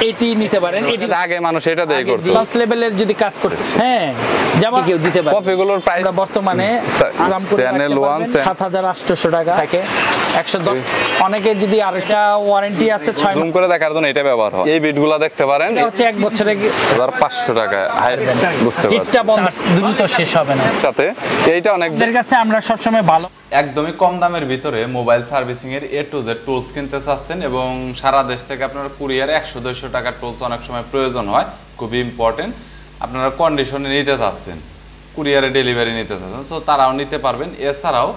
এটি নিতে পারেন। এটি আগে মানুষ এটা দিয়ে করতো প্লাস লেভেলের যদি কাজ করতে হ্যাঁ যেমন কেউ দিতে পারে। কপিগুলোর প্রাইস বর্তমানে আরাম করে চ্যানেল 1 7800 টাকা থাকে 110। অনেকে যদি আরেকটা ওয়ারেন্টি আছে 6 জুম করে দেখার জন্য এটা ব্যবহার হয়। এই বিটগুলো দেখতে পারেন এটা হচ্ছে 1 বছরে 1500 টাকা বুঝতে পারছেন। এটা দ্রুত শেষ হবে না। সাথে এইটা অনেক এর কাছে আমরা সব সময় ভালো একদমই কম দামের ভিতরে মোবাইল সার্ভিসিং এর A to Z টুলস কিনতে চাচ্ছেন এবং সারা দেশ থেকে আপনারা কুরিয়ারে 100-200 টাকার টুলস অনেক সময় প্রয়োজন হয়, খুবই ইম্পর্টেন্ট। আপনারা কন্ডিশনে নিতে চাচ্ছেন, কুরিয়ারে ডেলিভারি নিতে চাচ্ছেন, সো তারাও নিতে পারবেন। এছাড়াও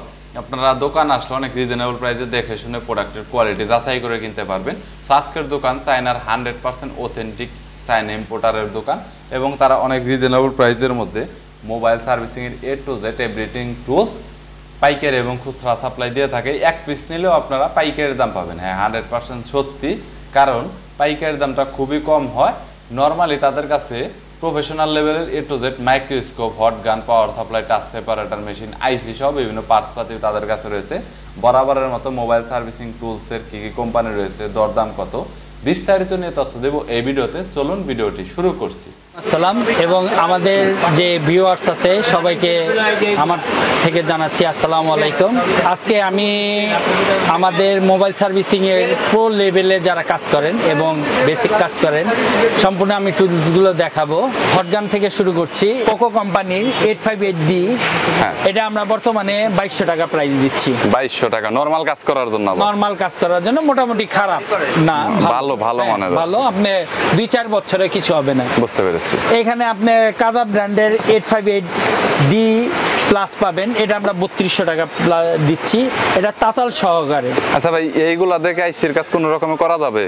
আপনারা দোকান আসলে অনেক রিজনেবল প্রাইসে দেখে শুনে প্রোডাক্টের কোয়ালিটি যাচাই করে কিনতে পারবেন। সো আজকের দোকান চায়নার 100% অথেন্টিক চায়না ইম্পোর্টারের দোকান এবং তারা অনেক রিজনেবল প্রাইসের মধ্যে মোবাইল সার্ভিসিং এর A to Z everything tools পাইকারি এবং খুচরা সাপ্লাই দিয়ে থাকে। এক পিস নিলেও আপনারা পাইকারির দাম পাবেন। হ্যাঁ 100% সত্যি, কারণ পাইকারির দামটা খুবই কম হয়। নর্মালি তাদের কাছে প্রফেশনাল লেভেলের A to Z microscope, hot gun, power supply, touch separator machine, IC সহ বিভিন্ন পার্টসপাতি তাদের কাছে রয়েছে। বরাবরের মতো মোবাইল সার্ভিসিং টুলসের কী কী কোম্পানি রয়েছে, দরদাম কত, বিস্তারিত নিয়ে তথ্য দেব এই ভিডিওতে। চলুন ভিডিওটি শুরু করছি। আসসালাম এবং আমাদের যে ভিউয়ার্স আছে সবাইকে আমার থেকে জানাচ্ছি আসসালামু আলাইকুম। আজকে আমি আমাদের মোবাইল সার্ভিসিং এর প্রো লেভেলে যারা কাজ করেন এবং বেসিক কাজ করেন সম্পূর্ণ আমি টুলসগুলো দেখাবো। হটগান থেকে শুরু করছি। পোকো কোম্পানির 858D, এটা আমরা বর্তমানে 2200 টাকা প্রাইস দিচ্ছি। 2200 টাকা নরমাল কাজ করার জন্য? নরমাল কাজ করার জন্য মোটামুটি খারাপ না, ভালো মানের, ভালো। আপনি 2-4 বছরে কিছু হবে না। বুঝতে পেরেছি। এখানে আপনি কাদা ব্র্যান্ডের 858D প্লাস পাবেন। এটা আমরা 3200 টাকা দিচ্ছি, এটা তাতাল সহকারে। আচ্ছা ভাই, এইগুলা দেখে আইসির কাজ কোন রকমে করা যাবে?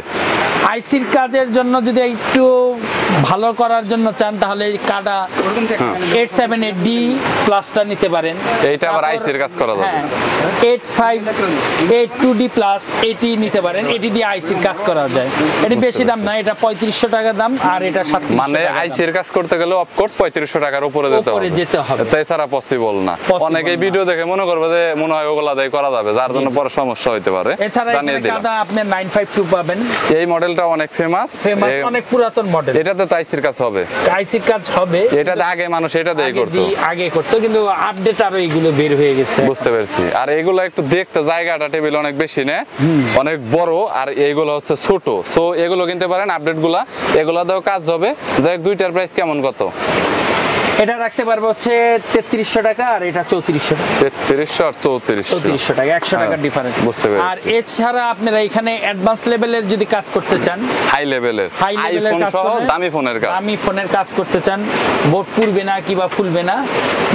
আইসির কাজের জন্য যদি একটু ভালো করার জন্য চান তাহলে কাদা 878D প্লাসটা নিতে পারেন। এইটা আবার আইসির কাজ করা যাবে। হ্যাঁ 8582D প্লাস এটি নিতে পারেন। এটি দিয়ে আইসির কাজ করা যায়। এটি বেশি দাম না, এটা 3500 টাকা দাম আর এটা 3700 মানে আইসির কাজ করতে গেলে অফকোর্স 3500 টাকার উপরে যেতে হবে। তাই ছাড়া পসিবল না। অনেকেই ভিডিও দেখে মনে করবে যে মনে হয় ওগুলা দিয়ে করা যাবে, যার জন্য পরে সমস্যা হইতে পারে। এছাড়া এখানে কাদা আপনি 952 পাবেন। এই মডেলটা অনেক ফেমাস, অনেক পুরাতন মডেল। এটাতে তো আইসির কাজ হবে। আইসির কাজ হবে। এটাতে আগে মানুষ এটা দিয়ে করতো, আগে করতো, কিন্তু আপডেট আরো এগুলো বের হয়ে গেছে। বুঝতে পেরেছি। আর এগুলো একটু দেখতে জায়গাটা টেবিল অনেক বেশি না, অনেক বড়, আর এইগুলো হচ্ছে ছোট। সো এগুলো কিনতে পারেন আপডেট গুলা, এগুলা দিয়েও কাজ হবে। যাই হোক, দুইটার প্রাইস কেমন কত? এটা রাখতে পারবো হচ্ছে 3300 টাকা আর এটা 3400 টাকা। 3300 আর 3400 টাকা, 100 টাকার ডিফারেন্স। বুঝতে পেরেছি। আর এছাড়া আপনারা এখানে অ্যাডভান্স লেভেলের যদি কাজ করতে চান, হাই লেভেলের আইফোন সহ দামি ফোনের কাজ, দামি ফোনের কাজ করতে চান, বোর্ড পুড়বে না কিংবা ফুলবে না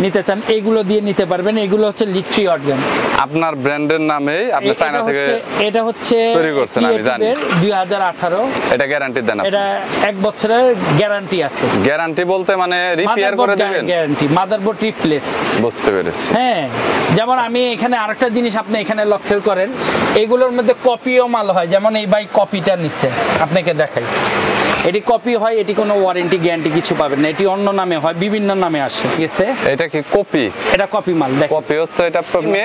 নিতে চান, এইগুলো দিয়ে নিতে পারবেন। এগুলো হচ্ছে লিড ফ্রি হটগান। আপনার ব্র্যান্ডের নামে আপনি চায়না থেকে এটা হচ্ছে তৈরি করছেন, আমি জানি। 2018। এটা গ্যারান্টি দেন আপনি? এটা 1 বছরের গ্যারান্টি আছে। গ্যারান্টি বলতে মানে রিপেয়ার করে দিবেন? Guarantee, motherboard replace. বুঝতে পেরেছি। হ্যাঁ, যেমন আমি এখানে আরেকটা জিনিস আপনি এখানে লক্ষ্য করেন, এগুলোর মধ্যে কপিও মাল হয়। যেমন এই ভাই কপিটা নিচ্ছে, আপনাকে দেখাই। এটি কপি হয়, এটি কোনো ওয়ারেন্টি গ্যারান্টি কিছু পাবেন না। এটি অন্য নামে হয়, বিভিন্ন নামে আসে। ঠিক আছে, এটা কি কপি? এটা কপি মাল। দেখেন কপি হচ্ছে এটা মে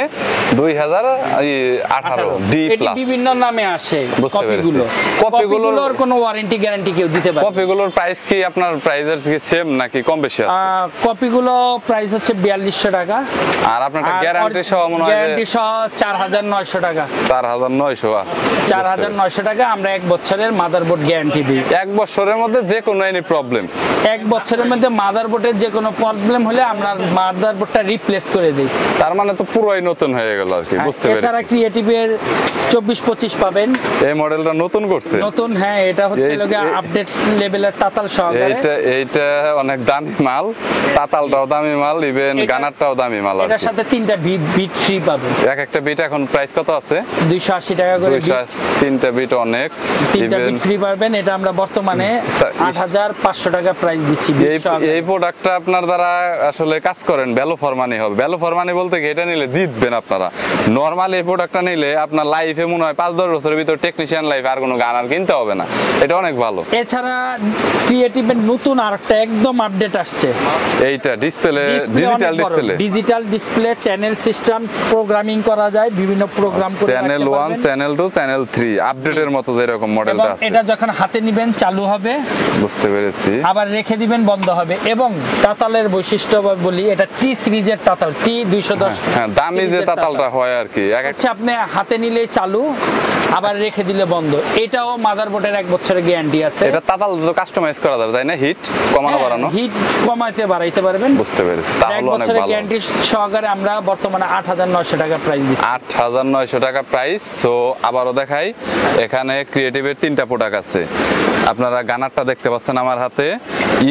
2018 ডি এটি প্লাস বিভিন্ন নামে আসে। বুঝতে পেরেছি। কপিগুলোর কোনো ওয়ারেন্টি গ্যারান্টি কেউ দিতে পারে। কপিগুলোর প্রাইস কি আপনার প্রাইসের কি সেম নাকি কম বেশি আছে? কপিগুলো প্রাইস হচ্ছে 4200 টাকা। আর আপনার গ্যারান্টি সহ মনে হয় গ্যারান্টি সহ 4900 টাকা। 4900 টাকা। আমরা 1 বছরের মাদারবোর্ড গ্যারান্টি দিই। 1 বছরের মধ্যে যে কোনো এনি প্রবলেম, 1 বছরের মধ্যে মাদারবোর্ডের যে কোনো প্রবলেম হলে আমরা মাদারবোর্ডটা রিপ্লেস করে দিই। তার মানে তো পুরোই নতুন হয়ে গেল আর কি। বুঝতে পেরেছি। এছাড়া ক্রিয়েটিভের 24-25 পাবেন। এই মডেলটা নতুন করছে? নতুন, হ্যাঁ। এটা হচ্ছে লগে আপডেট লেভেলের তাতাল সহকারে। এইটা অনেক দামি মাল, তাতালটাও দামি মাল, ইভেন গানারটাও দামি মাল। এটার সাথে 3টা বিট ফ্রি পাবেন। একটা বিট এখন প্রাইস কত আছে? 280 টাকা করে। 3টা বিট অনেক, 3টা বিট ফ্রি পাবেন। এটা আমরা বর্তমানে 8500 টাকা প্রাইস দিচ্ছি। এই প্রোডাক্টটা আপনার দ্বারা আসলে কাজ করেন, ভ্যালু ফর মানি হবে। ভ্যালু ফর মানি বলতে কি, এটা নিলে জিতবেন আপনারা। নরমালি এই প্রোডাক্টটা নিলে আপনার লাইফে মনে হয় 5-10 বছরের ভিতর টেকনিশিয়ান লাইফে আর কোনো গান আর কিনতে হবে না। এটা অনেক ভালো। এছাড়া ক্রিয়েটিভের নতুন আরেকটা একদম আপডেট আসছে, এইটা display digital display, digital display, channel system programming করা যায়, বিভিন্ন প্রোগ্রাম করে চ্যানেল 1 চ্যানেল 2 চ্যানেল 3 আপডেটের মতো যেরকম মডেলটা আছে। এটা যখন হাতে নেবেন চালু হবে, বুঝতে পেরেছি। আবার রেখে দিবেন বন্ধ হবে। এবং তাতালের বৈশিষ্ট্য বলি, এটা টি সিরিজের তাতাল, টি 210। হ্যাঁ, দামি যে তাতালটা হয় আর কি, এক হচ্ছে আপনি হাতে নিলেই চালু, আবার রেখে দিলে বন্ধ। এটাও মাদারবোর্ডের 1 বছরের গ্যারান্টি আছে। এটা তাতাল তো কাস্টমাইজ করা যাবে তাই না, হিট কমানো বাড়ানো? হিট কমাইতে বাড়াইতে পারবেন। বুঝতে পেরেছি, 1 তাহলে অনেক বছরের ভালো। গ্যারান্টি সহকারে আমরা বর্তমানে 8,900 টাকা প্রাইস দিচ্ছি। 8,900 টাকা প্রাইস। সো আবারও দেখাই, এখানে ক্রিয়েটিভের 3টা প্রোডাক্ট আছে। আপনারা গানারটা দেখতে পাচ্ছেন আমার হাতে,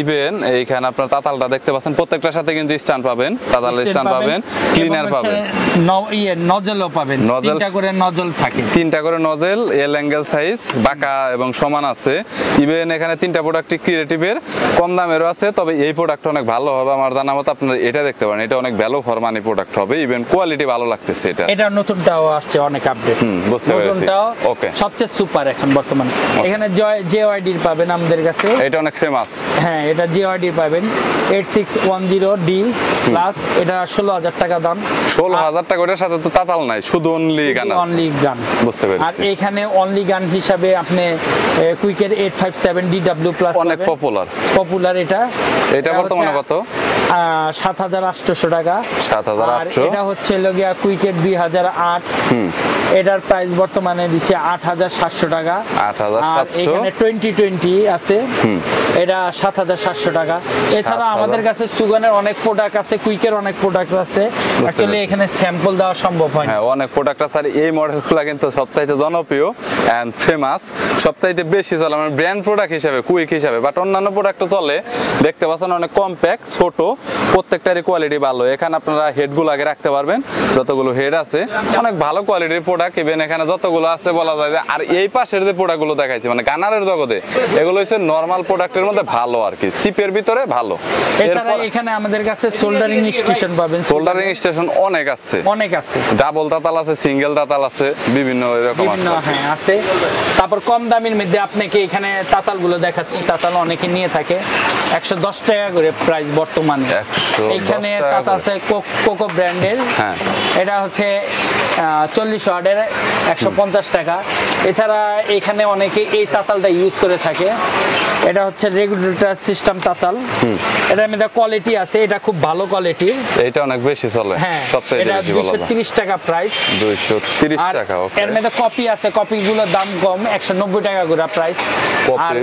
ইভেন এইখানে আপনার তাতালটা দেখতে পাচ্ছেন, প্রত্যেকটার সাথে কিন্তু স্ট্যান্ড পাবেন, তাতালের স্ট্যান্ড পাবেন, ক্লিনার পাবেন, নজলও পাবেন। নজল 3টা করে নজল থাকে, 3টা করে নজেল, এল অ্যাঙ্গেল সাইজ, বাঁকা এবং সমান আছে। ইভেন এখানে 3টা প্রোডাক্টই ক্রিয়েটিভের, কম দামেরও আছে। তবে এই প্রোডাক্টটা অনেক ভালো হবে আমার জানা মতো, আপনারা এটা দেখতে পারেন, এটা অনেক ভ্যালু ফর মানি প্রোডাক্ট হবে। ইভেন কোয়ালিটি ভালো লাগতেছে এটা। এটা নতুনটাও আসছে, অনেক আপডেট। বুঝতে পেরেছি। নতুনটাও ওকে, সবচেয়ে সুপার এখন বর্তমানে। এখানে জেওয়াইডি পাবেন আমাদের কাছে, এটা অনেক ফেমাস। হ্যাঁ, এটা জেওয়াইডি পাবেন 8610D প্লাস, এটা 16,000 টাকা দাম। 16,000 টাকা, ওটার সাথে তো তাতাল নাই, শুধু অনলি গান। অনলি গান, বুঝতে পেরেছি। আর এখানে অনলি গান হিসাবে আপনি কুইকের 857DW প্লাস অনেক পপুলার। পপুলার এটা বর্তমানে কত? 7,800 টাকা। 7,800। আর এটা হচ্ছে লগিয়া কুইকের 2008, এটার প্রাইস বর্তমানে দিচ্ছে 8,700 টাকা। 8,700। আর এখানে 2020 আছে, এটা 7,700 টাকা। এছাড়া আমাদের কাছে সুগানের অনেক প্রোডাক্ট আছে, কুইকের অনেক প্রোডাক্ট আছে। অ্যাকচুয়ালি এখানে স্যাম্পল দেওয়া সম্ভব হয় না। হ্যাঁ, অনেক প্রোডাক্ট আছে। আর এই মডেলগুলো কিন্তু সবচাইতে জনপ্রিয় এন্ড ফেমাস, সবচাইতে বেশি চলে আমার ব্র্যান্ড প্রোডাক্ট হিসেবে, কুইক হিসেবে। বাট অন্যান্য প্রোডাক্টও চলে, দেখতে পাচ্ছেন অনেক কম্প্যাক্ট, ছোট, প্রত্যেকটারই কোয়ালিটি ভালো। এখানে আপনারা হেডগুলো আগে রাখতে পারবেন, যতগুলো হেড আছে অনেক ভালো কোয়ালিটির প্রোডাক্ট। ইভেন এখানে যতগুলো আছে বলা যায় যে, আর এই পাশের যে প্রোডাক্টগুলো দেখাইছি মানে গানারের জগতে, এগুলো হচ্ছে নরমাল প্রোডাক্টের মধ্যে ভালো আর কি, চিপের ভিতরে ভালো। এছাড়া এখানে আমাদের কাছে সোল্ডারিং স্টেশন পাবেন, সোল্ডারিং স্টেশন অনেক আছে, অনেক আছে। ডাবল তাতাল আছে, সিঙ্গেল তাতাল আছে, বিভিন্ন এরকম আছে। হ্যাঁ, আছে। তারপর কম দামের মধ্যে আপনাকে এখানে তাতালগুলো দেখাচ্ছি, তাতাল অনেকে নিয়ে থাকে 110 টাকা করে প্রাইস বর্তমানে। 110 এখানে টাকা তাতাল করে। আছে কোকো ব্র্যান্ডের, হ্যাঁ, এটা হচ্ছে 40 ওয়াটের 150 টাকা। এছাড়া এখানে অনেকে এই তাতালটা ইউজ করে থাকে, এটা হচ্ছে রেগুলেটর সিস্টেম তাতাল। এটার মধ্যে কোয়ালিটি আছে, এটা খুব ভালো কোয়ালিটির, এটা অনেক বেশি চলে। হ্যাঁ, সবচেয়ে এটা বেশি বলা যায় 230 টাকা প্রাইস। 230 আর টাকা। ওকে, এর মধ্যে কপি আছে, কপিগুলোর দাম কম, 190 টাকা করে প্রাইস। আর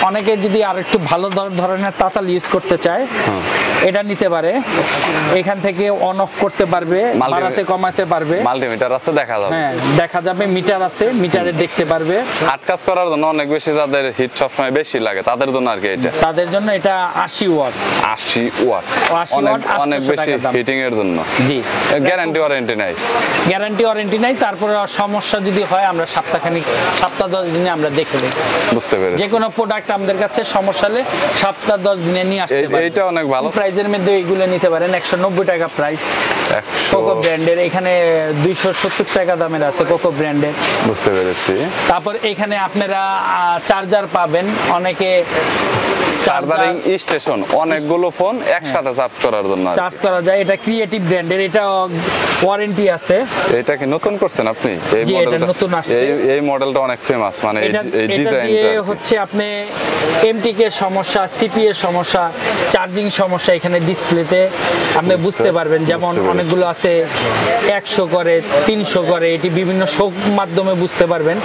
অনেকে যদি আর একটু ভালো ধরনের তাতাল ইউজ করতে চায়, এটা নিতে পারে। এখান থেকে অন অফ করতে পারবে, বাড়াতে কমাতে পারবে, মাল্টিমিটার আছে, দেখা যাবে। হ্যাঁ, দেখা যাবে, মিটার আছে, মিটারে দেখতে পারবে। হাট কাজ করার জন্য অনেক বেশি, যাদের হিট সবসময় বেশি লাগে তাদের জন্য আর কি এটা। তাদের জন্য এটা 80 ওয়াট। 80 ওয়াট, 80 অনেক ওয়াট, অনেক 800 বেশি টাকা দাম। হিটিং এর জন্য। জি, গ্যারান্টি ওয়ারেন্টি নাই? গ্যারান্টি ওয়ারেন্টি নাই। তারপরে সমস্যা যদি হয় আমরা সপ্তাহ 10 দিনে আমরা দেখে দেব। বুঝতে পেরেছি। যে কোনো প্রোডাক্ট আমাদের কাছে সমস্যা হলে সপ্তাহ 10 দিনে নিয়ে আসতে পারবে। এইটা অনেক ভালো প্রাইজের মধ্যে এইগুলো নিতে পারেন, 190 টাকা প্রাইস। 100। কোকো ব্র্যান্ডের এখানে 270 টাকা দামের আছে কোকো ব্র্যান্ডের। বুঝতে পেরেছি। তারপর এখানে আপনারা চার্জার পাবেন, অনেকে চার্জারিং স্টেশন, অনেকগুলো ফোন একসাথে চার্জ করার জন্য আর কি। চার্জ করা যায়। এটা ক্রিয়েটিভ ব্র্যান্ডের, এটা ওয়ারেন্টি আছে। এটা কি নতুন করছেন আপনি? এই জি, এটা মডেলটা নতুন আসছে। এই মডেলটা অনেক ফেমাস, মানে এই এটা ডিজাইনটা দিয়ে হচ্ছে আপনি এমটিকে সমস্যা, সিপি এর সমস্যা, চার্জিং সমস্যা এখানে ডিসপ্লেতে আপনি বুঝতে পারবেন। যেমন বুঝতে পেরেছি। অনেকগুলো আছে 100 করে, 300 করে, এটি বিভিন্ন শোক মাধ্যমে বুঝতে পারবেন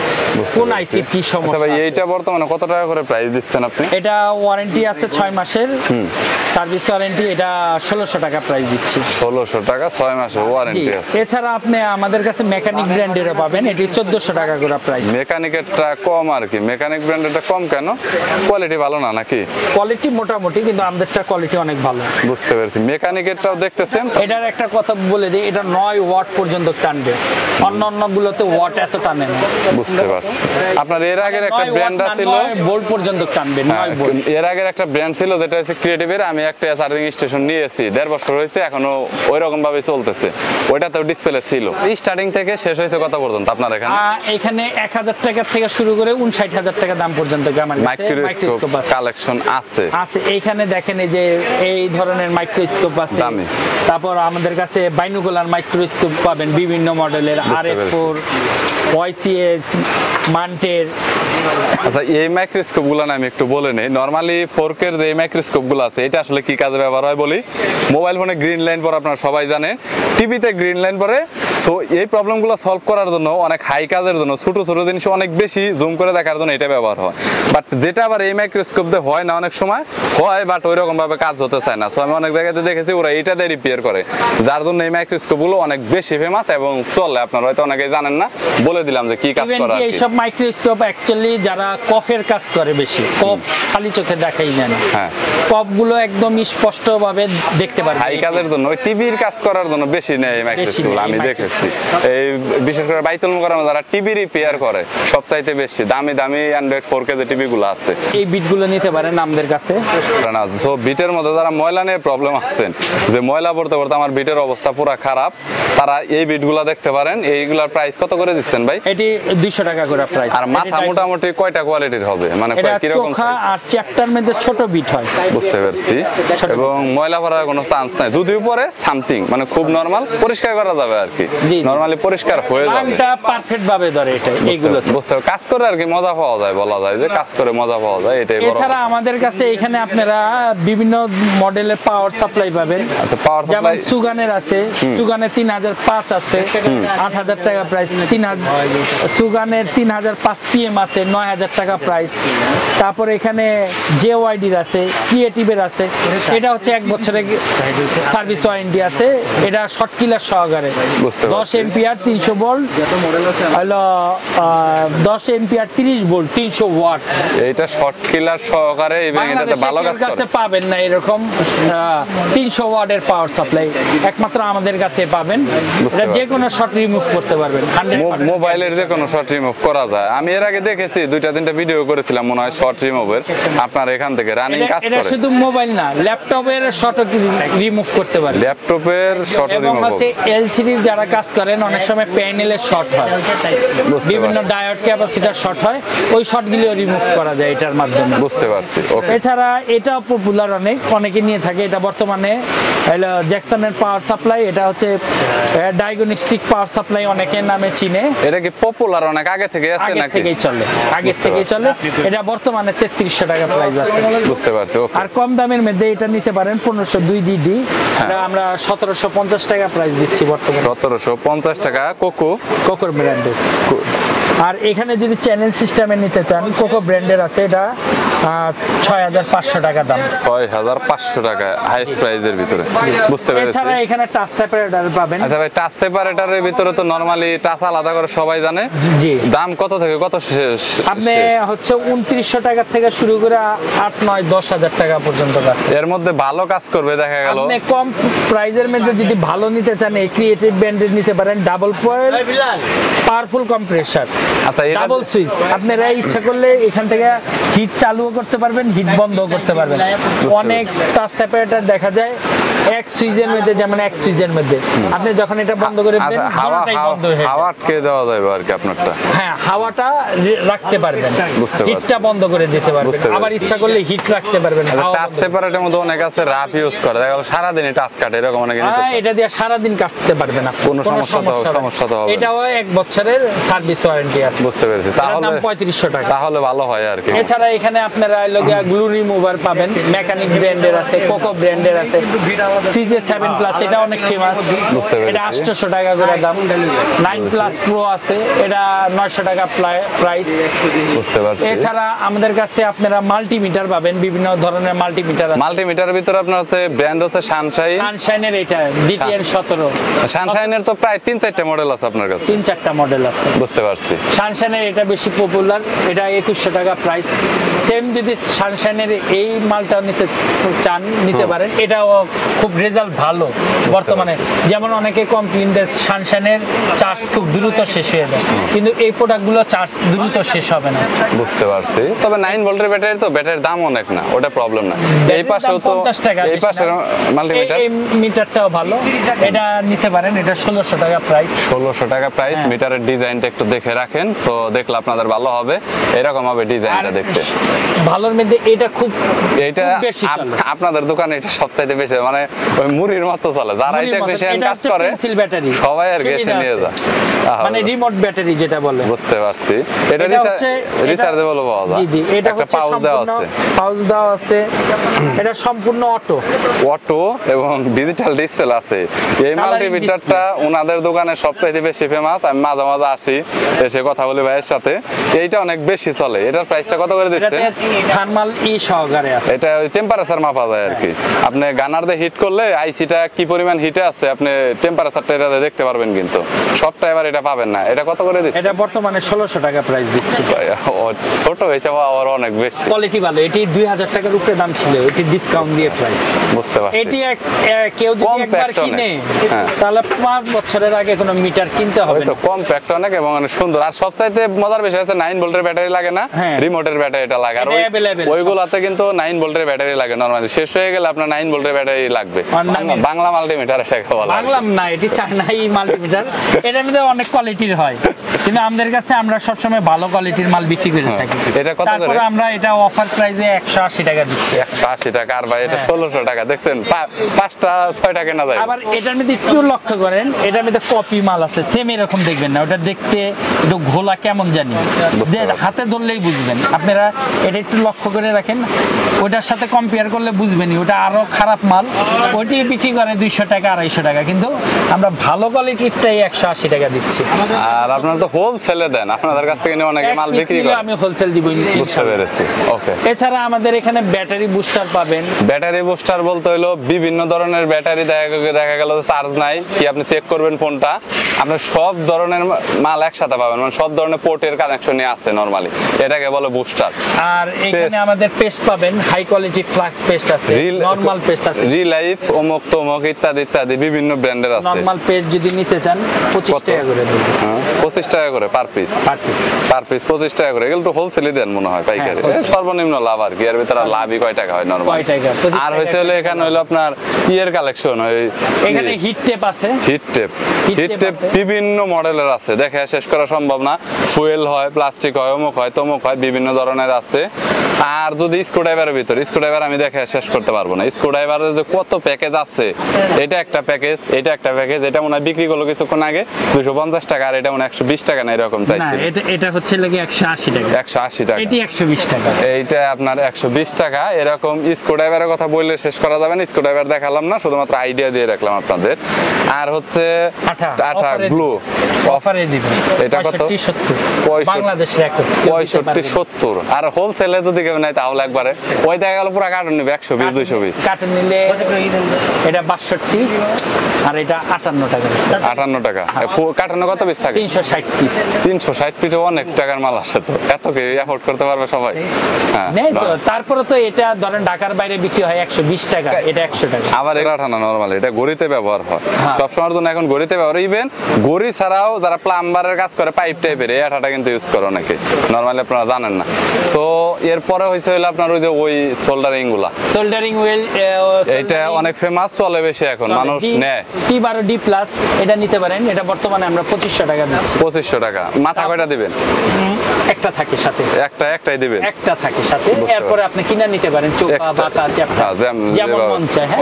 কোন আইসি কি আচ্ছা সমস্যা ভাই, আছে। এইটা বর্তমানে কত টাকা করে প্রাইস দিচ্ছেন আপনি? এটা ওয়ারেন্টি আছে 6 মাসের, সার্ভিস ওয়ারেন্টি। এটা 1600 টাকা প্রাইস দিচ্ছি। 1600 টাকা, 6 মাসের জি, ওয়ারেন্টি আছে। এছাড়া আপনি আমাদের কাছে মেকানিক ব্র্যান্ডেরও পাবেন, এটি 1400 টাকা করে প্রাইস। মেকানিকেরটা কম আর কি, মেকানিক ব্র্যান্ডেরটা কম কেন? কোয়ালিটি ভালো না নাকি? কোয়ালিটি মোটামুটি, কিন্তু আমাদেরটা কোয়ালিটি অনেক ভালো। বুঝতে পেরেছি। মেকানিকেরটাও দেখতেছেন? এটার একটা কথা বলে দিই, এটা 9 ওয়াট পর্যন্ত টানবে, অন্য গুলোতে ওয়াট এত টানে না। বুঝতে পারছি। আপনার এর আগের একটা 9 ব্র্যান্ড ওয়াট না, ছিল, 9 ভোল্ট পর্যন্ত টানবে, 9 ভোল্ট। এর আগের একটা ব্র্যান্ড ছিল যেটা হচ্ছে ক্রিয়েটিভের, আমি একটা চার্জিং স্টেশন নিয়েছি 1.5 বছর হয়েছে, এখনো ওই রকম ভাবে চলতেছে। ওইটাতেও ডিসপ্লে ছিল। স্টার্টিং থেকে শেষ হয়েছে কত পর্যন্ত আপনার এখানে? এখানে 1000 টাকা থেকে শুরু করে 59000 টাকা দাম পর্যন্ত আমার কাছে মাইক্রোস্কোপ কালেকশন আছে। এইখানে দেখেন এই যে এই ধরনের মাইক্রোস্কোপ আছে, দামি। তারপর আমাদের কাছে বাইনোকুলার মাইক্রোস্কোপ পাবেন বিভিন্ন মডেলের, RF4, YCS, মান্টের। আচ্ছা, এই মাইক্রোস্কোপ গুলো আমি একটু বলে নেই। নরমালি 4K যে মাইক্রোস্কোপ গুলো আছে, এটা আসলে কি কাজে ব্যবহার হয় বলি। মোবাইল ফোনে গ্রিন লাইন পরে আপনারা সবাই জানেন, টিভিতে গ্রিন লাইন পরে। সো এই প্রবলেমগুলো সলভ করার জন্য, অনেক হাই কাজের জন্য, ছোট ছোট জিনিস অনেক বেশি জুম করে দেখার জন্য এটা ব্যবহার হয়। বাট যেটা আবার এই মাইক্রোস্কোপ দিয়ে হয় না, অনেক সময় হয় বাট ওই রকম ভাবে কাজ হতে চায় না। সো আমি অনেক জায়গাতে দেখেছি ওরা এইটা দিয়ে রিপেয়ার করে, যার জন্য এই মাইক্রোস্কোপ গুলো অনেক বেশি ফেমাস এবং চলে। আপনারা হয়তো অনেকেই জানেন না, বলে দিলাম যে কি কাজ করে। এইসব মাইক্রোস্কোপ অ্যাকচুয়ালি যারা কফের কাজ করে, বেশি কফ খালি চোখে দেখাই যায় না, হ্যাঁ, কফ গুলো একদম স্পষ্ট ভাবে দেখতে পারে। হাই কাজের জন্য, ওই টিভির কাজ করার জন্য বেশি নেই এই মাইক্রোস্কোপ, আমি দেখেছি। এই বিশেষ করে বাইতুল মুকাররমে যারা টিভি রিপেয়ার করে, সবচাইতে বেশি দামি দামি অ্যান্ড্রয়েড 4K যে টিভি গুলো আছে, এই বিটগুলো নিতে পারেন আমাদের কাছে। না, সো বিটের মধ্যে যারা ময়লা নিয়ে প্রবলেম আছেন, যে ময়লা পড়তে পড়তে আমার বিটের অবস্থা পুরো খারাপ, তারা এই বিটগুলো দেখতে পারেন। এইগুলার প্রাইস কত করে দিচ্ছেন ভাই? এটি 200 টাকা করে প্রাইস। আর মাথা মোটামুটি কয়টা কোয়ালিটির হবে, মানে কি রকম? চোখা আর চ্যাপ্টার মধ্যে ছোট বিট হয়। বুঝতে পারছি। এবং ময়লা পড়ার কোনো চান্স নাই, যদিও পরে সামথিং মানে খুব নরমাল পরিষ্কার করা যাবে আর কি, নরমালি পরিষ্কার হয়ে যাবে। এটা পারফেক্ট ভাবে ধরে এটা, এইগুলো বুঝতে হবে। কাজ করে আর কি মজা পাওয়া যায়, বলা যায় যে কাজ করে মজা পাওয়া যায়, এটাই বড়। এছাড়া আমাদের কাছে এখানে আপনারা বিভিন্ন মডেলের পাওয়ার সাপ্লাই পাবেন। আচ্ছা, পাওয়ার যেমন সাপ্লাই সুগানের আছে, সুগানের 3005 আছে 8000 টাকা প্রাইস, 3000 সুগানের 3005 PM আছে 9000 টাকা প্রাইস। তারপর এখানে JYD-র আছে, ক্রিয়েটিভের আছে, এটা হচ্ছে 1 বছরের সার্ভিস ওয়ারেন্টি আছে, এটা শর্ট কিলার সহকারে। 10 এম্পিয়ার 300 ভোল্ট হলো, 10 এম্পিয়ার 30 ভোল্ট 300 ওয়াট। এটা শর্ট কিলার সহকারে, এবং এটাতে ভালো কাজ করে। পাবেন না এরকম 300 ওয়াটের পাওয়ার সাপ্লাই, একমাত্র আমাদের কাছে পাবেন। এটা যে কোনো শর্ট রিমুভ করতে পারবেন, 100%। মোবাইলের যে কোনো শর্ট রিমুভ করা যায়। আমি এর আগে দেখেছি 2-3টা ভিডিও করেছিলাম মনে হয় শর্ট রিমুভের, আপনার এখান থেকে রানিং কাজ করে। এটা শুধু মোবাইল না, ল্যাপটপের শর্ট রিমুভ করতে পারেন, ল্যাপটপের শর্ট এবং রিমুভ হচ্ছে এলসিডির যারা কাজ করেন, অনেক সময় প্যানেলের শর্ট হয়, বিভিন্ন ডায়োড ক্যাপাসিটার শর্ট হয়, ওই শর্টগুলো রিমুভ করা যায় এটার মাধ্যমে। বুঝতে পারছি। ওকে। এছাড়া এটাও পপুলার, অনেকে নিয়ে থাকে। এটা বর্তমানে হলো জ্যাকসনের পাওয়ার সাপ্লাই, এটা হচ্ছে ডায়াগনস্টিক পাওয়ার সাপ্লাই, অনেকের নামে চিনে। এটা কি পপুলার অনেক আগে থেকে আছে নাকি? থেকেই চলে, আগে থেকেই চলে। এটা বর্তমানে 3300 টাকা প্রাইস আছে। বুঝতে পারছি। ওকে। আর কম দামের মধ্যে এটা নিতে পারেন 1502 DD, এটা আমরা 1750 টাকা প্রাইস দিচ্ছি বর্তমানে। 1750 টাকা কোকোর ব্র্যান্ডের। আর এখানে যদি চ্যানেল সিস্টেমে নিতে চান, কোকো ব্র্যান্ডের আছে, এটা 6500 টাকা দাম। 6500 টাকা হাইস্ট প্রাইজের ভিতরে। বুঝতে পেরেছি। এছাড়া এখানে টাচ সেপারেটর পাবেন। আচ্ছা ভাই, টাচ সেপারেটরের ভিতরে তো নরমালি টাচ আলাদা করে সবাই জানে, জি। দাম কত থেকে কত শেষ? আপনি হচ্ছে 2900 টাকা থেকে শুরু করে 8, 9, 10,000 টাকা পর্যন্ত আছে। এর মধ্যে ভালো কাজ করবে দেখা গেল। আপনি কম প্রাইজের মধ্যে যদি ভালো নিতে চান, এই ক্রিয়েটিভ ব্র্যান্ডের নিতে পারেন, ডাবল কয়েল পাওয়ারফুল কম্প্রেসার, আচ্ছা, এটা ডাবল সুইচ। আপনারা ইচ্ছা করলে এখান থেকে হিট চালুও করতে পারবেন, হিট বন্ধও করতে পারবেন। অনেক টাচ সেপারেটর দেখা যায় এক সুইচের মধ্যে, যেমন এক সুইচের মধ্যে আপনি যখন এটা বন্ধ করে দিবেন, দুটোটাই বন্ধ হয়ে যায়। হাওয়া আটকে দেওয়া যাবে আর কি আপনারটা। হ্যাঁ, হাওয়াটা রাখতে পারবেন, বুঝতে পারছি। হিটটা বন্ধ করে দিতে পারবেন, আবার ইচ্ছা করলে হিট রাখতে পারবেন। টাচ সেপারেটের মধ্যে অনেক আছে রাফ ইউজ করে, দেখা গেল সারাদিনই টাচ কাটে, এরকম অনেকে নিতে চায়। এটা দিয়ে সারাদিন কাটতে পারবেন না, কোনো সমস্যা তো হবে না। এটাও 1 বছরের সার্ভিস ওয়ারেন্টি আছে। বুঝতে পেরেছি। তাহলে দাম 3500 টাকা। তাহলে ভালো হয় আর কি। এছাড়া এখানে আপনারা গ্লু রিমুভার পাবেন, মেকানিক ব্র্যান্ডের আছে, কোকো ব্র্যান্ডের আছে, CJ7 প্লাস, এটা অনেক ফেমাস, এটা 800 টাকা করে দাম। 9 প্লাস প্রো আছে, এটা 900 টাকা প্রাইস। বুঝতে পারছি। এছাড়া আমাদের কাছে আপনারা মাল্টিমিটার পাবেন, বিভিন্ন ধরনের মাল্টিমিটার আছে। মাল্টিমিটারের ভিতরে আপনার হচ্ছে ব্র্যান্ড হচ্ছে সানশাইনের, এটা DTN 17। সানশাইনের তো প্রায় 3-4টা মডেল আছে আপনার কাছে। 3-4টা মডেল আছে। বুঝতে পারছি। সানশাইনের এটা বেশি পপুলার, এটা 2100 টাকা প্রাইস। সেম যদি সানশাইনের এই মালটা নিতে চান, নিতে পারেন, এটাও খুব খুব রেজাল্ট ভালো বর্তমানে। যেমন অনেকে কমপ্লেইন দেয় সানশাইনের চার্জ খুব দ্রুত শেষ হয়ে যায়, কিন্তু এই প্রোডাক্টগুলো চার্জ দ্রুত শেষ হবে না। বুঝতে পারছি, তবে 9 ভোল্টের ব্যাটারি তো ব্যাটারির দাম অনেক না, ওটা প্রবলেম না। এই পাশেও তো 50 টাকা, এই পাশে মাল্টিমিটার এই মিটারটাও ভালো, এটা নিতে পারেন, এটা 1600 টাকা প্রাইস। 1600 টাকা প্রাইস। মিটারের ডিজাইনটা একটু দেখে রাখেন, সো দেখলে আপনাদের ভালো হবে, এরকম হবে ডিজাইনটা দেখতে। ভালোর মধ্যে এটা খুব এইটা বেশি চলে। আপনাদের দোকানে এটা সবচাইতে বেশি, মানে ওই মুড়ির মতো চলে, যারা মুড়ির মতো। টেকনিশিয়ান এটা কাজ হচ্ছে করে পেন্সিল ব্যাটারি, সবাই আর কি এসে সুবিধা নিয়ে আছে। যায়। মানে রিমোট ব্যাটারি যেটা বলে। বুঝতে পারছি, এটা হচ্ছে রিচার্জেবল পাওয়া যায়। জি জি, এটা একটা হচ্ছে পাউচ দেওয়া আছে, পাউচ দেওয়া আছে, এটা সম্পূর্ণ অটো এবং ডিজিটাল ডিসপ্লে আছে। এই মাল্টিমিটারটা ওনাদের দোকানে সবচাইতে বেশি ফেমাস। আমি মাঝে মাঝে আসি, এসে কথা বলি ভাইয়ের সাথে, এইটা অনেক বেশি চলে। এটার প্রাইসটা কত করে দিচ্ছেন? থার্মাল সহকারে আছে, এটা টেম্পারেচার মাপা যায় আর কি। আপনি গানার দিয়ে হিট করলে আইসিটা কি পরিমাণ হিটে আছে আপনি টেম্পারেচারটা এটা দেখতে পারবেন, কিন্তু সবটা এবার এটা পাবেন না। এটা কত করে দিচ্ছেন? এটা বর্তমানে 1600 টাকা প্রাইস দিচ্ছি। ছোট হিসাবে আবার অনেক বেশি, কোয়ালিটি ভালো। এটি 2000 টাকার উপরে দাম ছিল, এটি ডিসকাউন্ট দিয়ে প্রাইস। বুঝতে পারছি। এটি কেউ যদি একবার কিনে তাহলে 5 বছরের আগে কোনো মিটার কিনতে হবে না। কম্প্যাক্ট অনেক এবং অনেক সুন্দর। আর সবচাইতে মজার বিষয় হচ্ছে 9 ভোল্টের ব্যাটারি লাগে না, রিমোটের ব্যাটারিটা লাগে। আর ওইগুলাতে কিন্তু 9 ভোল্টের ব্যাটারি লাগে নরমালি। শেষ হয়ে গেলে আপনার 9 ভোল্টের ব্যাটারি লাগবে। বাংলা মাল্টিমিটার এটাকে বলা হয়। বাংলা না, এটি চায়নাই মাল্টিমিটার। এটার মধ্যে অনেক কোয়ালিটির হয়, কিন্তু আমাদের কাছে আমরা সবসময় ভালো কোয়ালিটির মাল বিক্রি করে থাকি। এটা কত করে? তারপরে আমরা এটা অফার প্রাইসে 180 টাকা দিচ্ছি। 180 টাকা। আর ভাই এটা 1600 টাকা। দেখছেন 5টা 6টা কেনা যায়। আবার এটার মধ্যে একটু লক্ষ্য করেন, এটার মধ্যে কপি মাল আছে, সেম এরকম দেখবেন না, ওটা দেখতে একটু ঘোলা কেমন জানি, যে হাতে ধরলেই বুঝবেন। আপনারা এটা একটু লক্ষ্য করে রাখেন, ওটার সাথে কম্পেয়ার করলে বুঝবেনই ওটা আরো খারাপ মাল। ওইটি বিক্রি করে 200 টাকা 250 টাকা, কিন্তু আমরা ভালো কোয়ালিটিরটাই 180 টাকা দিচ্ছি। আর আপনারা তো হোলসেলে দেন, আপনাদের কাছ থেকে নিয়ে অনেকে মাল বিক্রি করে। আমি হোলসেল দিব। বুঝতে পেরেছি, ওকে। এছাড়া আমাদের এখানে ব্যাটারি বুস্টার পাবেন। ব্যাটারি বুস্টার বলতে হলো বিভিন্ন ধরনের ব্যাটারি, দেখা গেল চার্জ নাই কি আপনি চেক করবেন ফোনটা, আপনি সব ধরনের মাল একসাথে পাবেন, মানে সব ধরনের পোর্টের কানেকশনই আছে নরমালি, এটাকে বলে বুস্টার। আর এখানে আমাদের পেস্ট পাবেন, হাই কোয়ালিটি ফ্লাক্স পেস্ট আছে, নরমাল পেস্ট আছে, রিলাইফ, অমুক তমুক ইত্যাদি ইত্যাদি বিভিন্ন ব্র্যান্ডের আছে। নরমাল পেস্ট যদি নিতে চান 25 টাকা করে দেব। 25 টাকা করে পার পিস। পার পিস 25 টাকা করে। এগুলো তো হোলসেলই দেন মনে হয়, পাইকারি। সর্বনিম্ন লাভ আর কি, এর ভিতরে লাভই কয় টাকা হয় নরমাল? আর হইছে হলো এখানে হলো আপনার ইয়ের কালেকশন, ওই এখানে হিট টেপ আছে। হিট টেপ বিভিন্ন মডেলের আছে, দেখে শেষ করা সম্ভব না। ফুয়েল হয়, প্লাস্টিক হয়, অমুক হয় তমুক হয়, বিভিন্ন ধরনের আছে। আর যদি স্ক্রুড্রাইভারের ভিতরে, স্ক্রুড্রাইভার আমি দেখে শেষ করতে পারবো না। স্ক্রুড্রাইভারের যে কত প্যাকেজ আছে, এটা একটা প্যাকেজ, এটা একটা প্যাকেজ। এটা মনে হয় বিক্রি করলো কিছুক্ষণ আগে 250 টাকা, আর এটা মনে হয় 120 টাকা না এরকম চাইছে। এটা হচ্ছে লাগে 180 টাকা। 180 টাকা। এটি 120 টাকা। এইটা আপনার 120 টাকা। এরকম স্ক্রুড্রাইভারের কথা বললে শেষ করা যাবে না। স্ক্রুড্রাইভার দেখালাম না, শুধুমাত্র আইডিয়া দিয়ে রাখলাম আপনাদের। আর হচ্ছে আঠা গ্লু অফারে দিবেন। এটা কত? 65 বাংলাদেশ রেকর্ড 65 70। আর হোলসেলে যদি কেউ নেয় তাহলে একবারে ওই দেখা গেল পুরো কার্টন নিবে 120 220। কার্টন নিলে এটা 62 আর এটা 58 টাকা। 58 টাকা। কার্টনে কত পিস থাকে? 360 পিস। 360 পিসে অনেক টাকার মাল আসে, তো এত কি এফোর্ড করতে পারবে সবাই? হ্যাঁ। তারপরে তো এটা ধরেন ঢাকার বাইরে বিক্রি হয় 120 টাকা, এটা 100 টাকা। আবার এটা আঠা না, নরমালি এটা গড়িতে ব্যবহার হয় সবসময়ের জন্য। এখন গড়িতে ব্যবহার, ইভেন গড়ি ছাড়াও যারা প্লাম্বারের কাজ করে পাইপ টাইপের, এই আঠাটা কিন্তু ইউজ করে অনেকে, নরমালি আপনারা জানেন না। সো এরপরে হইছে হলো আপনার ওই যে ওই সোল্ডারিং গুলা, সোল্ডারিং হুইল, এটা অনেক ফেমাস, চলে বেশি এখন, মানুষ নেয়। T12D প্লাস এটা নিতে পারেন, এটা বর্তমানে আমরা 2500 টাকা দিচ্ছি। 2500 টাকা। মাথা কয়টা দিবেন? একটা থাকে সাথে। একটাই দিবেন? একটা থাকে সাথে। এরপরে আপনি কিনা নিতে পারেন, চোপা বাতা চ্যাপটা যেমন মন চায়। হ্যাঁ,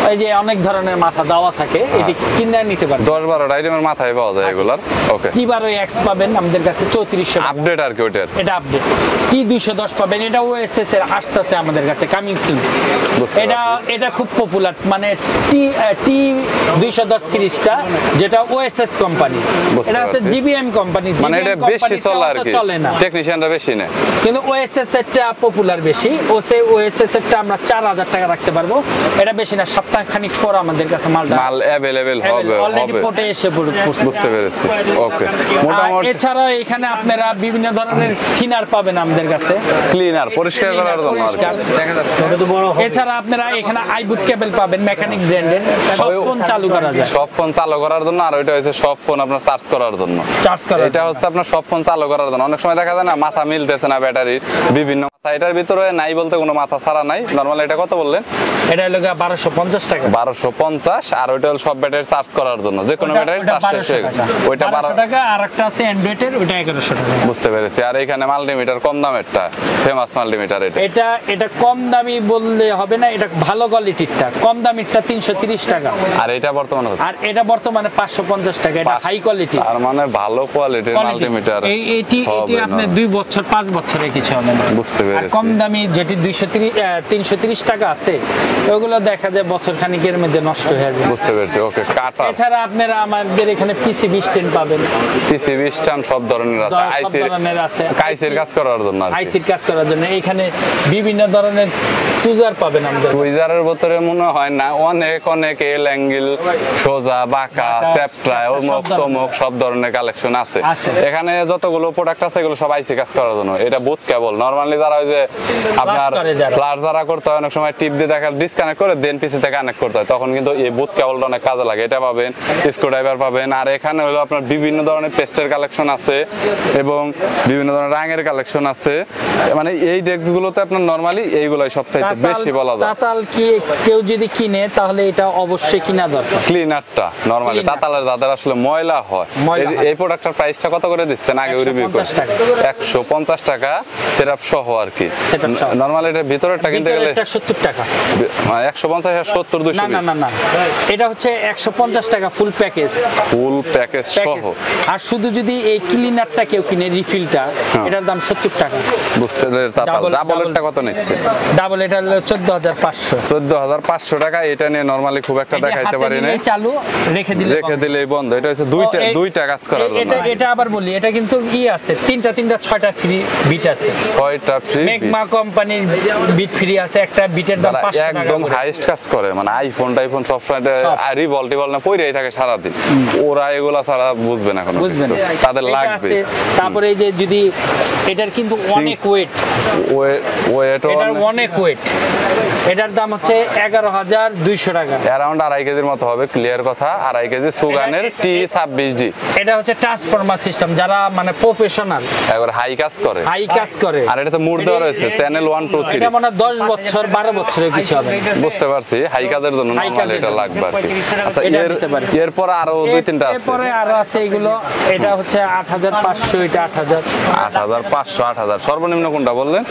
ওই যে অনেক ধরনের মাথা দেওয়া থাকে, এটি কিনা নিতে পারেন। 10-12টা আইটেমের মাথায় পাওয়া যায় এগুলার। ওকে। T12X পাবেন আমাদের কাছে 3400 টাকা। আপডেট আর কি ওটার? এটা আপডেট। T210 পাবেন, এটা ওএসএস এর আসতেছে আমাদের কাছে, কামিং সুন। এটা খুব পপুলার, মানে T210 সিরিজটা, যেটা ওএসএস কোম্পানি, বুঝতে এটা হচ্ছে পারছি। জিবিএম কোম্পানি, মানে এটা বেশি চলে আর কি, চলে না, টেকনিশিয়ানরা বেশি নেয়। কিন্তু ওএসএস এরটা পপুলার বেশি। ওএসএস এরটা আমরা 4000 টাকা রাখতে পারবো, এটা বেশি না। সপ্তাহখানিক পর আমাদের কাছে মালটা মাল অ্যাভেলেবেল হবে অলরেডি হবে পোর্টে এসে পড়ছে। বুঝতে পেরেছি, ওকে। আর মোটামুটি এছাড়া এখানে আপনারা বিভিন্ন ধরনের থিনার পাবেন আমাদের কাছে, ক্লিনার পরিষ্কার করার জন্য আর কি। এছাড়া আপনারা এখানে আইবুট কেবল পাবেন মেকানিক ব্র্যান্ডের, সব ফোন চালু করা যায়, সব ফোন চালু করার জন্য, আর ওইটা হচ্ছে সব ফোন আপনার চার্জ করার জন্য। চার্জ করা এটা হচ্ছে আপনার সব ফোন চালু করার জন্য। অনেক সময় দেখা যায় না মাথা মিলতেছে না ব্যাটারির, বিভিন্ন মাথা, এটার ভিতরে নাই বলতে কোনো মাথা ছাড়া নাই। নরমাল এটা কত বললেন? এটা হলো 1250 টাকা। 1250, আর ওইটা হলো সব ব্যাটারি চার্জ করার জন্য, যে কোনো ব্যাটারি চার্জ শেষ হয়ে গেছে ওইটা 1200 টাকা। আর একটা আছে অ্যান্ড্রয়েডের, ওইটা 1100 টাকা। বুঝতে পেরেছি। আর এখানে মাল্টিমিটার কম দামেরটা, ফেমাস মাল্টিমিটার, এটা কম দামি বললে হবে না, এটা ভালো কোয়ালিটিরটা। কম দামিরটা 330 টাকা, আর এটা বর্তমানে আর এটা বর্তমানে 550 টাকা। এটা হাই কোয়ালিটি, আর মানে ভালো কোয়ালিটির মাল্টিমিটার এটি আপনি 2 বছর 5 বছরে কিছু হবে না। বুঝতে আর পেরেছি। কম দামি যেটি 330 টাকা আছে, ওগুলো দেখা যায় বছর খানিকের মধ্যে নষ্ট হয়ে যায়। বুঝতে পেরেছি, ওকে। কাটা এছাড়া আপনারা আমাদের এখানে পিসিবি স্ট্যান্ড পাবেন, পিসিবি স্ট্যান্ড সব ধরনের আছে, সব ধরনের আছে। আইসির কাজ করার জন্য আর কি। আইসির কাজ করার জন্য এখানে বিভিন্ন ধরনের টুজার পাবেন আমাদের। টুইজারের ভিতরে মনে হয় না অনেক অনেক এল অ্যাঙ্গেল, সোজা বাঁকা, চ্যাপ্টা, অমুক তমুক সব ধরনের কালেকশন আছে। এখানে যতগুলো প্রোডাক্ট আছে এগুলো সব আইসি কাজ করার জন্য। এটা বুথ কেবল নরমালি যারা ওই যে আপনার ফ্লাশ যারা করতে হয়, অনেক সময় টিপ দিয়ে দেখা ডিসকানেক্ট করে দেন পিসি থেকে কানেক্ট করতে হয়, তখন কিন্তু এই বুথ কেবলটা অনেক কাজে লাগে। এটা পাবেন, স্ক্রু ড্রাইভার পাবেন। আর এখানে হলো আপনার বিভিন্ন ধরনের পেস্টের কালেকশন আছে এবং বিভিন্ন ধরনের রাঙের কালেকশন আছে। মানে এই ডেস্ক গুলোতে আপনার নরমালি এইগুলাই সবচাইতে বেশি বলা যায়। তাতাল কি কেউ যদি কিনে তাহলে এটা অবশ্যই কিনা দরকার। ক্লিনারটা নরমালি তাতালের যাদের আসলে ময়লা হয়, এই প্রোডাক্টটার প্রাইসটা কত করে দিচ্ছেন আগে রিভিউ করছি? 150 টাকা সেটআপ সহ আর কি। নরমালি এর ভিতরেরটা কিনতে গেলে এটা 70 টাকা, মানে 150 আর 70 200। না, এটা হচ্ছে 150 টাকা ফুল প্যাকেজ, ফুল প্যাকেজ সহ। আর শুধু যদি এই ক্লিনারটা কেউ কিনে রিফিলটা, এটার দাম 70 টাকা। বুঝতে পেরেছি। তাতাল ডাবলেরটা কত নিচ্ছে? ডাবল এটা হলো 14500। 14500 টাকা। এটা নিয়ে নরমালি খুব একটা দেখাইতে পারি না, চালু রেখে দিলেই বন্ধ। এটা হচ্ছে দুইটা কাজ করার জন্য। এটা আবার বলি, এটা কিন্তু আছে তিনটা 6টা ফ্রি বিট আছে, 6টা ফ্রি মেগমা কোম্পানির বিট ফ্রি আছে। একটা বিটের দাম 500 টাকা। একদম হাইয়েস্ট কাজ করে, মানে আইফোন সব সময় রিভল্টিবল না পইরাই থাকে সারা দিন। ওরা এগুলা ছাড়া বুঝবে না কোনো কিছু, তাদের লাগবে। তারপরে এই যে যদি এটার কিন্তু অনেক ওয়েট, এটার অনেক ওয়েট, এটার দাম হচ্ছে 11200 টাকা, অ্যারাউন্ড 2.5 কেজির মতো হবে। ক্লিয়ার কথা, 2.5 কেজি সুগানের T26D। এটা হচ্ছে ট্রান্সফরমার সিস্টেম, যারা মানে প্রফেশনাল একবার হাই কাজ করে। আর এটা তো মুড দেওয়া রয়েছে চ্যানেল 1 2 3। এটা মানে 10 বছর 12 বছরের কিছু হবে। বুঝতে পারছি, হাই কাজের জন্য নরমালি এটা লাগবে আর কি। আচ্ছা, এরপর আরো 2-3টা আছে। এরপরে আরো আছে এগুলো। এটা হচ্ছে 8500, এটা 8000। 8000 সর্বনিম্ন কোনটা বললেন?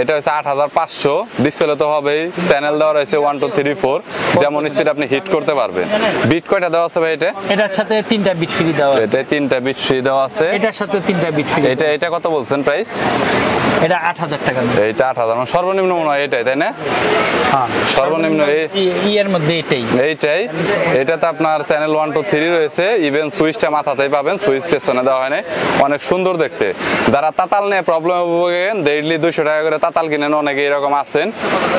এটা হচ্ছে 8500। ডিসপ্লে তো হবেই, চ্যানেল দেওয়া রয়েছে 1 2 3 4, যেমন স্পিড আপনি হিট করতে পারবেন। বিট কয়টা দেওয়া আছে ভাই এটা? এটার সাথে 3টা বিট ফ্রি দেওয়া আছে। এটা 3টা বিট ফ্রি দেওয়া আছে। এটার সাথে 3টা বিট ফ্রি। এটা কত বলছেন প্রাইস? এটা 8000 টাকা। এইটা 8000, মানে সর্বনিম্ন মনে হয় এটাই, তাই না? হ্যাঁ, সর্বনিম্ন এর মধ্যে এইটাই। এটাতে আপনার চ্যানেল 1 2 3 রয়েছে। ইভেন সুইচটা মাথাতেই পাবেন, সুইচ পেছনে দেওয়া হয় না। অনেক সুন্দর দেখতে। যারা তাতাল নিয়ে প্রবলেম ভোগেন, ডেইলি 200 টাকা করে তাতাল কিনেন, অনেকে এরকম আছেন।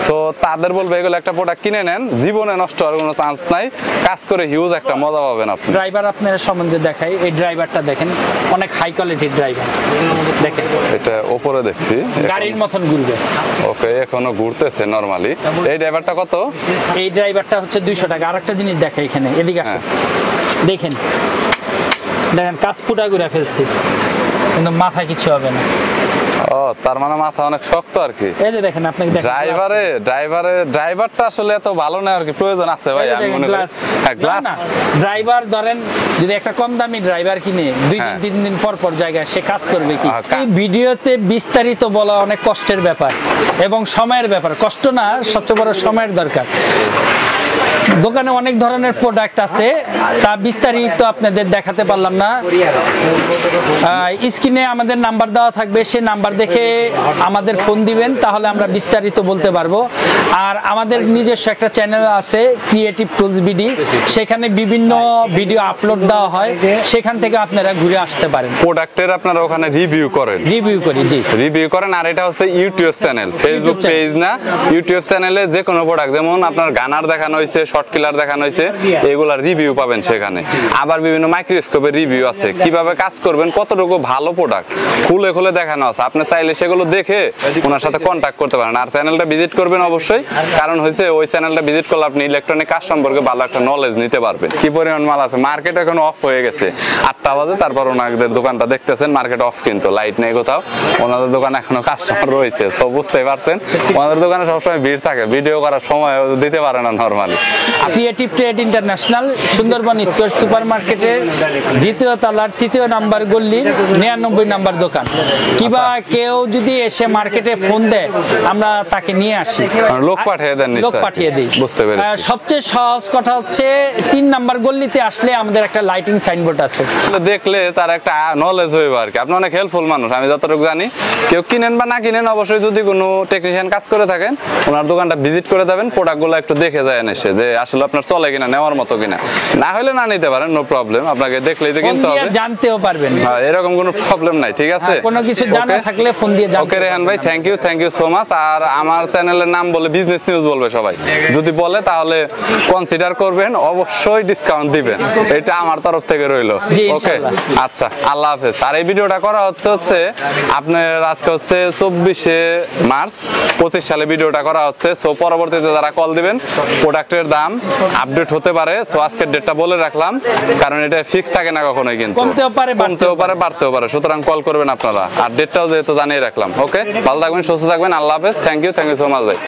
সো তাদের বলবো এগুলো একটা প্রোডাক্ট কিনে নেন, জীবনে নষ্ট হওয়ার কোনো চান্স নাই। কাজ করে হিউজ একটা মজা পাবেন আপনি। ড্রাইভার আপনার সম্বন্ধে দেখাই, এই ড্রাইভারটা দেখেন, অনেক হাই কোয়ালিটির ড্রাইভার দেখেন। এটা উপরে দেখছি গাড়ির মতন ঘুরবে। ওকে, এখনো ঘুরতেছে নরমালি। এই ড্রাইভারটা কত? এই ড্রাইভারটা হচ্ছে 200 টাকা। আরেকটা জিনিস দেখাই এখানে, এদিকে আসেন, দেখেন কাজ ফুটা ঘুরে ফেলছি, কিন্তু মাথায় কিছু হবে না। ও, তার মানে মাথা অনেক শক্ত আর কি। এই যে দেখেন, আপনাকে দেখেন ড্রাইভারটা আসলে এত ভালো না আর কি, প্রয়োজন আছে ভাই আমি মনে করি। গ্লাস ড্রাইভার ধরেন যদি একটা কম দামি ড্রাইভার কিনে 2-3 দিন পর জায়গায় সে কাজ করবে কি? এই ভিডিওতে বিস্তারিত বলা অনেক কষ্টের ব্যাপার এবং সময়ের ব্যাপার। কষ্ট না, সবচেয়ে বড় সময়ের দরকার। দোকানে অনেক ধরনের প্রোডাক্ট আছে, তা বিস্তারিত আপনাদের দেখাতে পারলাম না। স্ক্রিনে আমাদের নাম্বার দেওয়া থাকবে, সেই নাম্বার দেখে দেখে আমাদের ফোন দিবেন, তাহলে আমরা বিস্তারিত বলতে পারবো। আর আমাদের নিজস্ব একটা চ্যানেল আছে ক্রিয়েটিভ টুলস বিডি, সেখানে বিভিন্ন ভিডিও আপলোড দেওয়া হয়, সেখান থেকে আপনারা ঘুরে আসতে পারেন। প্রোডাক্টের আপনারা ওখানে রিভিউ করেন? রিভিউ করি, জি রিভিউ করেন। আর এটা হচ্ছে ইউটিউব চ্যানেল, ফেসবুক পেজ না, ইউটিউব চ্যানেলে যে কোনো প্রোডাক্ট, যেমন আপনার গানার দেখানো হয়েছে, শর্ট কিলার দেখানো হয়েছে, এগুলা রিভিউ পাবেন সেখানে। আবার বিভিন্ন মাইক্রোস্কোপের রিভিউ আছে, কিভাবে কাজ করবেন, কতটুকু ভালো প্রোডাক্ট খুলে খুলে দেখানো আছে। আপনি চাইলে সেগুলো দেখে ওনার সাথে কন্ট্যাক্ট করতে পারেন। আর চ্যানেলটা ভিজিট করবেন অবশ্যই, কারণ হয়েছে ওই চ্যানেলটা ভিজিট করলে আপনি ইলেকট্রনিক কাজ সম্পর্কে ভালো একটা নলেজ নিতে পারবেন। কি পরিমাণ মাল আছে, মার্কেট এখন অফ হয়ে গেছে, 8টা বাজে, তারপর ওনাদের দোকানটা দেখতেছেন মার্কেট অফ, কিন্তু লাইট নেই কোথাও। ওনাদের দোকানে এখনো কাস্টমার রয়েছে, সব বুঝতেই পারছেন। ওনাদের দোকানে সবসময় ভিড় থাকে, ভিডিও করার সময় দিতে পারে না normally. Creative trade international Sundarban square super মার্কেটের 2য় তলার 3য় নাম্বার গল্লির 99 নাম্বার দোকান। কিবা কেউ যদি এসে মার্কেটে ফোন দেয়, আমরা তাকে নিয়ে আসি, লোক পাঠিয়ে দেন? লোক পাঠিয়ে দিই। বুঝতে পেরেছি। সবচেয়ে সহজ কথা হচ্ছে 3 নাম্বার গল্লিতে আসলে আমাদের একটা লাইটিং সাইনবোর্ড আছে, দেখলে তার একটা নলেজ হইবে আর কি। আপনি অনেক হেল্পফুল মানুষ, আমি যতটুকু জানি। কেউ কিনেন বা না কিনেন, অবশ্যই যদি কোনো টেকনিশিয়ান কাজ করে থাকেন, ওনার দোকানটা ভিজিট করে দেবেন, প্রোডাক্টগুলো একটু দেখে যায় এসে যে আসলে আপনার চলে কিনা, নেওয়ার মতো কিনা। না হলে না নিতে পারেন, নো প্রবলেম, আপনাকে দেখলেই তো কিনতে হবে, জানতেও পারবেন। হ্যাঁ, এরকম কোনো প্রবলেম নাই, ঠিক আছে। কোনো কিছু জানা থাকলে ফোন দিয়ে জানতে। ওকে রেহান ভাই, থ্যাংক ইউ সো মাচ। আর আমার চ্যানেলের নাম বলে বিজনেস নিউজ বলবে সবাই, যদি বলে তাহলে কনসিডার করবেন, অবশ্যই ডিসকাউন্ট দিবেন, এটা আমার তরফ থেকে রইলো। ওকে, আচ্ছা, আল্লাহ হাফেজ। আর এই ভিডিওটা করা হচ্ছে আপনার আজকে হচ্ছে 24শে মার্চ 25 সালে ভিডিওটা করা হচ্ছে। সো পরবর্তীতে যারা কল দিবেন, প্রোডাক্টের দাম আপডেট হতে পারে। সো আজকের ডেটটা বলে রাখলাম, কারণ এটা ফিক্স থাকে না কখনোই, কিন্তু কমতেও পারে, বাড়তেও পারে। সুতরাং কল করবেন আপনারা, আর ডেটটাও যেহেতু জানিয়ে রাখলাম। ওকে, ভালো থাকবেন, সুস্থ থাকবেন, আল্লাহ হাফেজ। থ্যাংক ইউ সো মাচ ভাই।